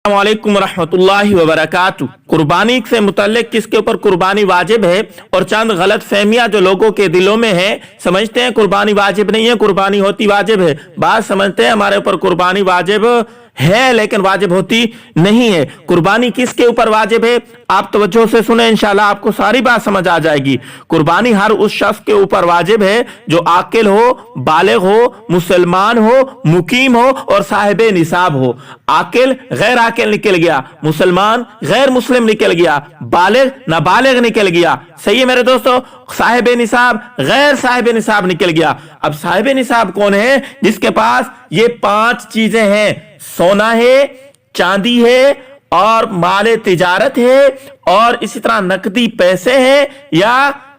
अस्सलामुअलैकुम रहमतुल्लाहि व बरकातुहू। कुर्बानी से मुतल्लिक किसके ऊपर कुर्बानी वाजिब है और चंद गलत फहमियां जो लोगों के दिलों में है, समझते हैं कुर्बानी वाजिब नहीं है, कुर्बानी होती वाजिब है। बात समझते हैं हमारे ऊपर कुर्बानी वाजिब है लेकिन वाजिब होती नहीं है। कुर्बानी किसके ऊपर वाजिब है, आप तवज्जो से सुने, इंशाल्लाह आपको सारी बात समझ आ जाएगी। कुर्बानी हर उस शख्स के ऊपर वाजिब है जो आकिल हो, बालिग हो, मुसलमान हो, मुकीम हो और साहिब निसाब हो। आकिल गैर आकिल निकल गया, मुसलमान गैर मुस्लिम निकल गया, बालिग नाबालिग निकल गया। सही है मेरे दोस्तों। साहिब निसाब गैर साहिब निसाब निकल गया। अब साहिब निसाब कौन है? जिसके पास ये 5 चीजें हैं, सोना है, चांदी है और माले तिजारत है और इसी तरह नकदी पैसे हैं या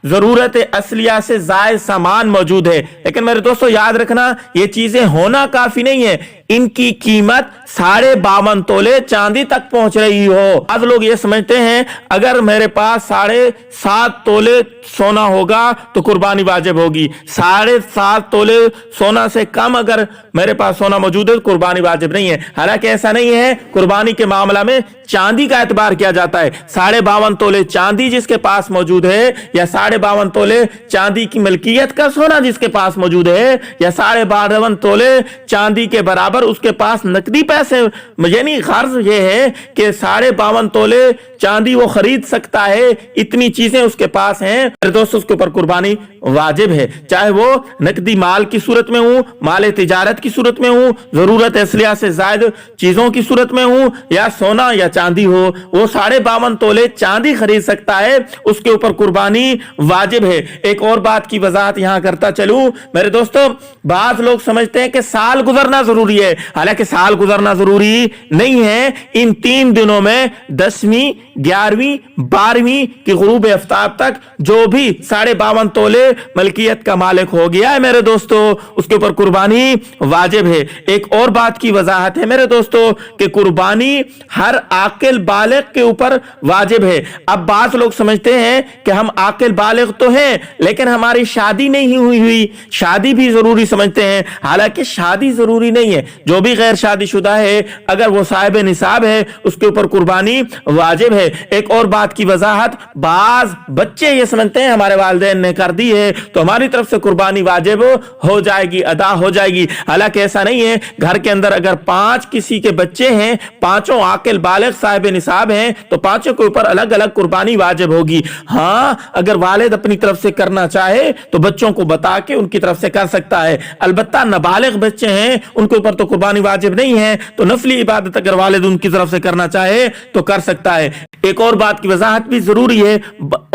जरूरत असलिया से जायद सामान मौजूद है। लेकिन मेरे दोस्तों याद रखना, ये चीजें होना काफी नहीं है, इनकी कीमत 52.5 तोले चांदी तक पहुंच रही हो। आज लोग ये समझते हैं अगर मेरे पास 7.5 तोले सोना होगा तो कुर्बानी वाजिब होगी, 7.5 तोले सोना से कम अगर मेरे पास सोना मौजूद है तो कुर्बानी वाजिब नहीं है। हालांकि ऐसा नहीं है। कुर्बानी के मामला में चांदी का एतबार किया जाता है। 52.5 तोले चांदी जिसके पास मौजूद है या 52.5 तोले चांदी की मलकियत का सोना जिसके पास मौजूद है या 52.5 तोले चांदी के बराबर उसके पास नकदी पैसे, यानी गर्ज ये है कि 52.5 तोले चांदी वो खरीद सकता है, इतनी चीजें उसके पास हैं। मेरे दोस्तों उसके ऊपर कुर्बानी वाजिब है, चाहे वो नकदी माल की सूरत में हो, माले तिजारत की सूरत में हो, जरूरत असलिया से ज्यादा चीजों की सूरत में हो या सोना या चांदी हो। वो 52.5 तोले चांदी खरीद सकता है, उसके ऊपर कुर्बानी वाजिब है। एक और बात की वजाहत यहां करता चलूं मेरे दोस्तों, बाज लोग समझते हैं कि साल गुजरना जरूरी है, हालांकि साल गुजरना जरूरी नहीं है। इन 3 दिनों में 10वीं 11वीं 12वीं की गुरूब आफ्ताब तक जो भी 52.5 तोले मलकियत का मालिक हो गया है मेरे दोस्तों, उसके ऊपर कुर्बानी वाजिब है। एक और बात की वजाहत है मेरे दोस्तों कि कुर्बानी हर आकिल बालिग के ऊपर वाजिब है। अब बात लोग समझते हैं कि हम आकिल बालिग तो हैं लेकिन हमारी शादी नहीं हुई, शादी भी जरूरी समझते हैं, हालांकि शादी जरूरी नहीं है। जो भी गैर शादीशुदा है अगर वो साहिब निसाब है उसके ऊपर कुर्बानी वाजिब है। एक और बात की वजाहत, बाज बच्चे ये समझते हैं हमारे वालिदैन ने कर दी है तो हमारी तरफ से कुर्बानी वाजिब हो जाएगी, अदा हो जाएगी, हालांकि ऐसा नहीं है। घर के अंदर अगर 5 किसी के बच्चे हैं, 5 आकिल बालिग साहिब निसाब हैं तो 5 के ऊपर अलग अलग कुर्बानी वाजिब होगी। हाँ, अगर वालिद अपनी तरफ से करना चाहे तो बच्चों को बता के उनकी तरफ से कर सकता है। अलबत्ता नाबालिग बच्चे हैं उनके ऊपर तो कुर्बानी वाजिब नहीं है, तो नफली इबादत अगर वालिद उनकी तरफ से करना चाहे तो कर सकता है। एक और बात की वजाहत भी जरूरी है।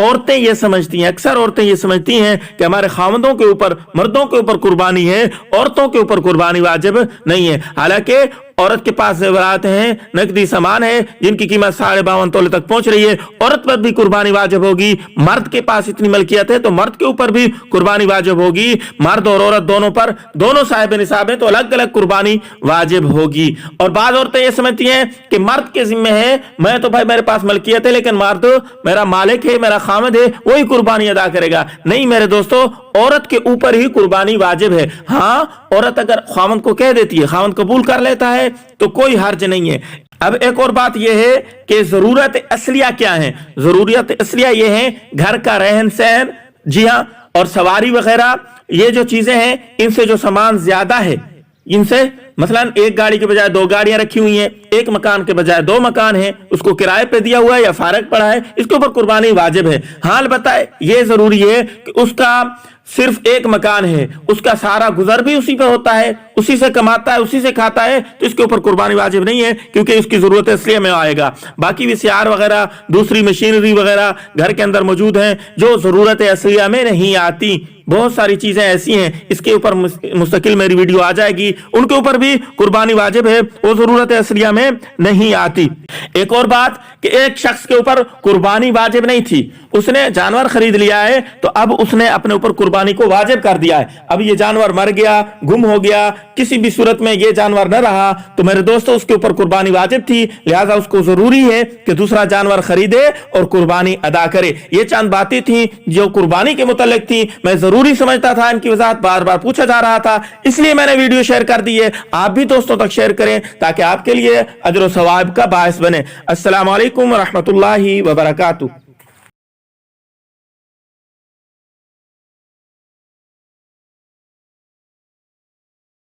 औरतें ये समझती हैं, अक्सर औरतें ये समझती हैं कि हमारे खामदों के ऊपर, मर्दों के ऊपर कुर्बानी है, औरतों के ऊपर कुर्बानी वाजिब नहीं है। हालांकि औरत के पास ज़ेवरात हैं, नकदी सामान है जिनकी कीमत 52.5 तोले तक पहुंच रही है, औरत पर भी कुर्बानी वाजिब होगी। मर्द के पास इतनी मलकियत है तो मर्द के ऊपर भी कुर्बानी वाजिब होगी। मर्द और औरत दोनों पर, दोनों साहिब निसाब है तो अलग अलग कुर्बानी वाजिब होगी। और बाज़ औरतें ये समझती हैं कि मर्द के जिम्मे है, मैं तो भाई मेरे पास मलकियत है लेकिन मर्द मेरा मालिक है, मेरा खामद है, वही कुर्बानी अदा करेगा। नहीं मेरे दोस्तों, औरत के ऊपर ही कुर्बानी वाजिब है। हाँ, औरत अगर खामद को कह देती है, खामद कबूल कर लेता है तो कोई हर्ज नहीं है। अब एक और बात यह है कि जरूरत असलिया क्या है। जरूरत असलिया यह है घर का रहन सहन, जी हाँ, और सवारी वगैरह, ये जो चीजें हैं इनसे जो सामान ज्यादा है, इनसे मसलन एक गाड़ी के बजाय 2 गाड़ियां रखी हुई हैं, एक मकान के बजाय 2 मकान हैं, उसको किराए पे दिया हुआ है या फारग पड़ा है, इसके ऊपर कुर्बानी वाजिब है। हाल बताए ये जरूरी है कि उसका सिर्फ एक मकान है, उसका सारा गुजर भी उसी पे होता है, उसी से कमाता है, उसी से खाता है, तो इसके ऊपर कुर्बानी वाजिब नहीं है क्योंकि इसकी जरूरत इसलिए में आएगा। बाकी भी सियार वगैरह, दूसरी मशीनरी वगैरह घर के अंदर मौजूद हैं जो जरूरत असलिया में नहीं आती। बहुत सारी चीजें ऐसी हैं, इसके ऊपर मुस्तकिल मेरी वीडियो आ जाएगी, उनके ऊपर भी कुर्बानी वाजिब है, वो जरूरत असलिया में नहीं आती। एक और बात कि एक शख्स के ऊपर कुर्बानी वाजिब नहीं थी, उसने जानवर खरीद लिया है तो अब उसने अपने ऊपर कुर्बानी को वाजिब कर दिया है। अब ये जानवर मर गया, गुम हो गया, किसी भी सूरत में ये जानवर न रहा तो मेरे दोस्तों उसके ऊपर कुर्बानी वाजिब थी, लिहाजा उसको जरूरी है कि दूसरा जानवर खरीदे और कुर्बानी अदा करे। ये चंद बातें थी जो कुर्बानी के मुतालिक थी, मैं जरूरी समझता था, इनकी वजाहत बार बार पूछा जा रहा था, इसलिए मैंने वीडियो शेयर कर दी है। आप भी दोस्तों तक शेयर करें ताकि आपके लिए अजर व सवाब का बायस बने। अस्सलाम वालेकुम व रहमतुल्लाहि व बरकातुहू।